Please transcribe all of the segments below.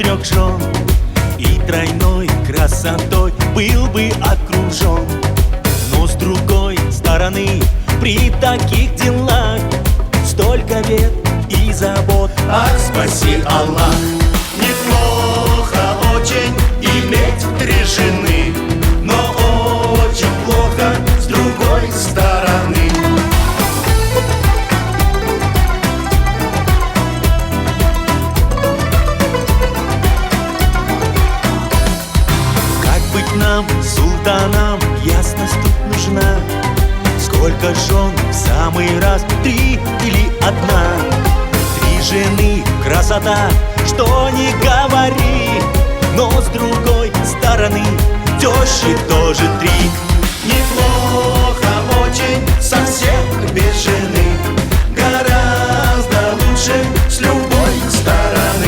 трех жен и тройной красотой был бы окружен. Но с другой стороны, при таких делах столько бед и забот. Ах, спаси Аллах! Неплохо очень иметь три жены, но очень плохо с другой стороны. Как быть нам, султанам, ясность тут нужна. Сколько жен в самый раз, три или одна? Три жены, красота, что не говори. Но с другой стороны, тещи тоже три. Неплохо очень совсем без жены, гораздо лучше с любой стороны.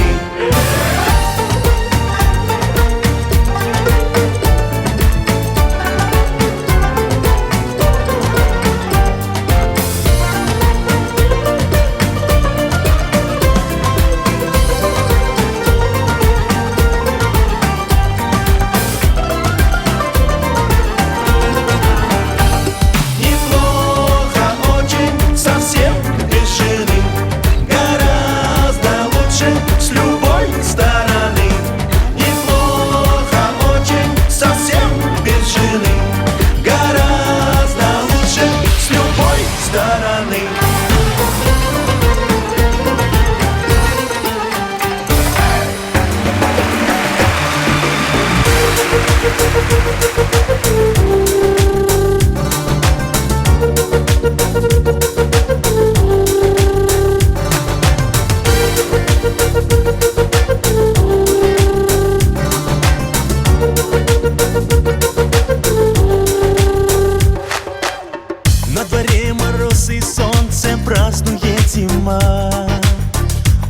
На дворе мороз и солнце, празднует зима.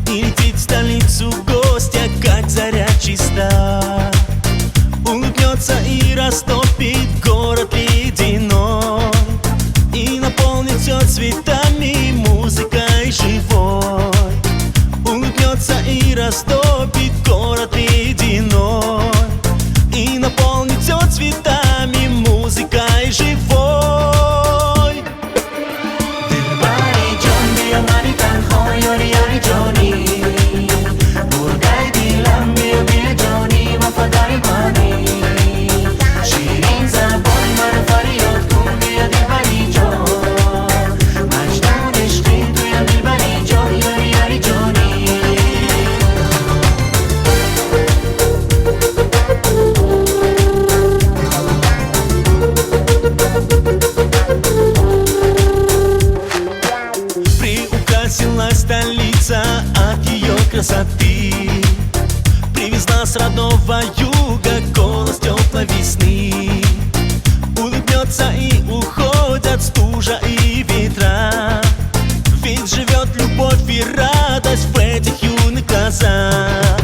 И летит в столицу гостя, как заря чиста. Улыбнется и растопит город ледяной, и наполнит все цветами, музыкой живой. Улыбнется и растопит город ледяной, и наполнит все цветами, музыкой живой. Столица от ее красоты привезла с родного юга голос теплой весны. Улыбнется и уходят стужа и ветра, ведь живет любовь и радость в этих юных глазах.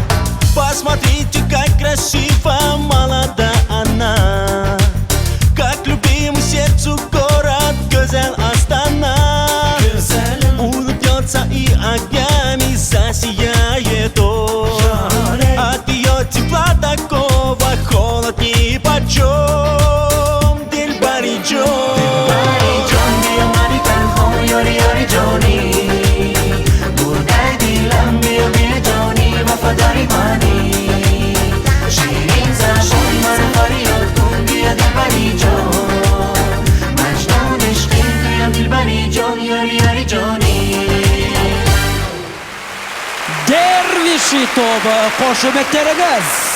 Посмотрите, как красиво молода она, как любимый сердцу город Гюзель Астана. И огнями засияет он, от ее тепла такого холод ни почем. Дильбари Джон, Dervişi toba qo'shib ettiramiz.